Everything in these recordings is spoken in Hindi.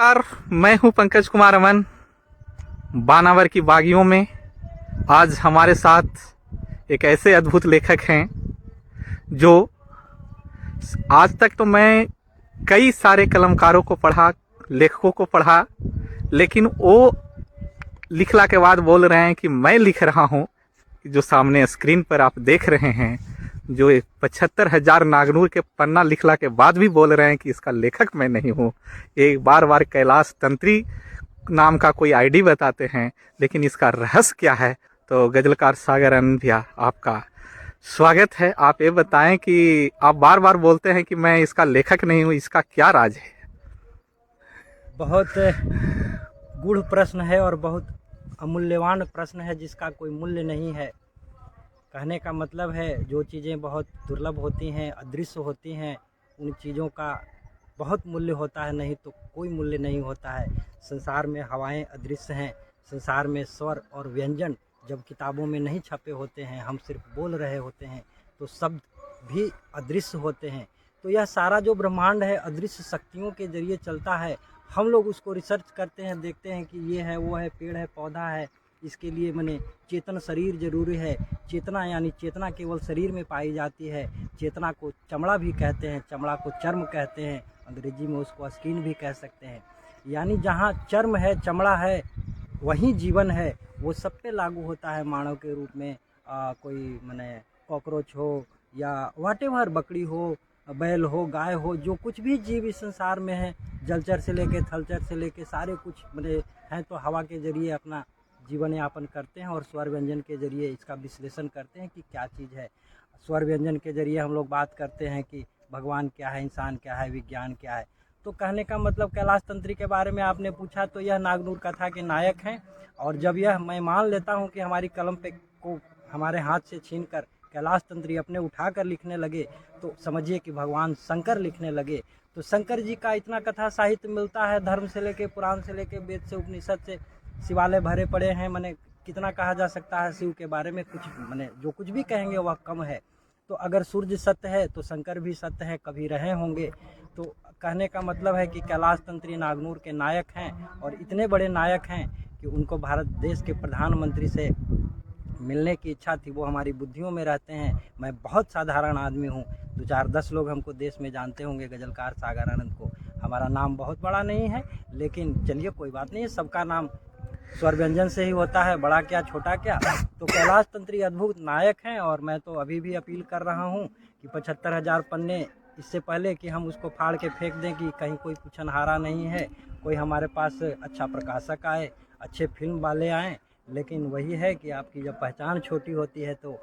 यार, मैं हूं पंकज कुमार अमन। बानावर की बागियों में आज हमारे साथ एक ऐसे अद्भुत लेखक हैं जो आज तक तो मैं कई सारे कलमकारों को पढ़ा, लेखकों को पढ़ा, लेकिन वो लिखला के बाद बोल रहे हैं कि मैं लिख रहा हूँ। जो सामने स्क्रीन पर आप देख रहे हैं, जो 75,000 नागनूर के पन्ना लिखला के बाद भी बोल रहे हैं कि इसका लेखक मैं नहीं हूँ। एक बार बार कैलाश तंत्री नाम का कोई आईडी बताते हैं, लेकिन इसका रहस्य क्या है? तो गजलकार सागर आनंद भैया, आपका स्वागत है। आप ये बताएं कि आप बार बार बोलते हैं कि मैं इसका लेखक नहीं हूँ, इसका क्या राज है? बहुत गूढ़ प्रश्न है और बहुत अमूल्यवान प्रश्न है जिसका कोई मूल्य नहीं है। कहने का मतलब है जो चीज़ें बहुत दुर्लभ होती हैं, अदृश्य होती हैं, उन चीज़ों का बहुत मूल्य होता है, नहीं तो कोई मूल्य नहीं होता है। संसार में हवाएं अदृश्य हैं, संसार में स्वर और व्यंजन जब किताबों में नहीं छपे होते हैं, हम सिर्फ बोल रहे होते हैं, तो शब्द भी अदृश्य होते हैं। तो यह सारा जो ब्रह्मांड है अदृश्य शक्तियों के जरिए चलता है। हम लोग उसको रिसर्च करते हैं, देखते हैं कि ये है, वो है, पेड़ है, पौधा है। इसके लिए माने चेतन शरीर जरूरी है। चेतना यानी चेतना केवल शरीर में पाई जाती है। चेतना को चमड़ा भी कहते हैं, चमड़ा को चर्म कहते हैं, अंग्रेजी में उसको स्किन भी कह सकते हैं। यानी जहाँ चर्म है, चमड़ा है, वहीं जीवन है। वो सब पे लागू होता है मानव के रूप में। कोई माने कॉकरोच हो या व्हाटेवर, बकरी हो, बैल हो, गाय हो, जो कुछ भी जीव इस संसार में है, जलचर से लेके थलचर से लेके सारे कुछ माने हैं, तो हवा के जरिए अपना जीवन यापन करते हैं और स्वर व्यंजन के जरिए इसका विश्लेषण करते हैं कि क्या चीज़ है। स्वर व्यंजन के जरिए हम लोग बात करते हैं कि भगवान क्या है, इंसान क्या है, विज्ञान क्या है। तो कहने का मतलब कैलाश तंत्री के बारे में आपने पूछा, तो यह नागनूर कथा के नायक हैं। और जब यह मैं मान लेता हूँ कि हमारी कलम पे को हमारे हाथ से छीन कर कैलाश तंत्री अपने उठा कर लिखने लगे, तो समझिए कि भगवान शंकर लिखने लगे। तो शंकर जी का इतना कथा साहित्य मिलता है, धर्म से लेके पुराण से लेके वेद से उपनिषद से शिवालय भरे पड़े हैं। मैंने कितना कहा जा सकता है शिव के बारे में, कुछ मैंने जो कुछ भी कहेंगे वह कम है। तो अगर सूर्य सत्य है तो शंकर भी सत्य है, कभी रहे होंगे। तो कहने का मतलब है कि कैलाश तंत्री नागनूर के नायक हैं, और इतने बड़े नायक हैं कि उनको भारत देश के प्रधानमंत्री से मिलने की इच्छा थी। वो हमारी बुद्धियों में रहते हैं। मैं बहुत साधारण आदमी हूँ, 2-4-10 लोग हमको देश में जानते होंगे, गजलकार सागर आनंद को। हमारा नाम बहुत बड़ा नहीं है, लेकिन चलिए कोई बात नहीं है, सबका नाम स्वर व्यंजन से ही होता है, बड़ा क्या छोटा क्या। तो कैलाश तंत्री अद्भुत नायक हैं, और मैं तो अभी भी अपील कर रहा हूँ कि 75,000 पन्ने, इससे पहले कि हम उसको फाड़ के फेंक दें कि कहीं कोई कुछनहारा नहीं है, कोई हमारे पास अच्छा प्रकाशक आए, अच्छे फिल्म वाले आएँ। लेकिन वही है कि आपकी जब पहचान छोटी होती है तो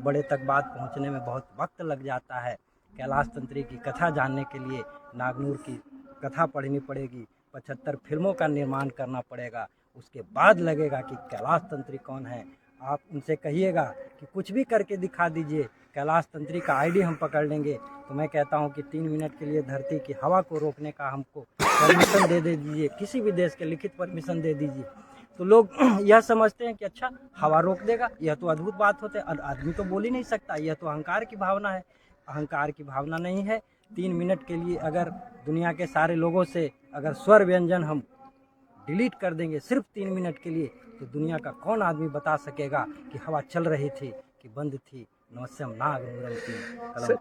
बड़े तक बात पहुंचने में बहुत वक्त लग जाता है। कैलाश तंत्री की कथा जानने के लिए नागनूर की कथा पढ़नी पड़ेगी, 75 फिल्मों का निर्माण करना पड़ेगा, उसके बाद लगेगा कि कैलाश तंत्री कौन है। आप उनसे कहिएगा कि कुछ भी करके दिखा दीजिए, कैलाश तंत्री का आईडी हम पकड़ लेंगे। तो मैं कहता हूं कि 3 मिनट के लिए धरती की हवा को रोकने का हमको परमिशन दे दीजिए, किसी भी देश के लिखित परमिशन दे दीजिए। तो लोग यह समझते हैं कि अच्छा हवा रोक देगा, यह तो अद्भुत बात होते है, आदमी तो बोल ही नहीं सकता, यह तो अहंकार की भावना है। अहंकार की भावना नहीं है। 3 मिनट के लिए अगर दुनिया के सारे लोगों से अगर स्वर व्यंजन हम डिलीट कर देंगे सिर्फ 3 मिनट के लिए, तो दुनिया का कौन आदमी बता सकेगा कि हवा चल रही थी कि बंद थी। नमस्ते, नाग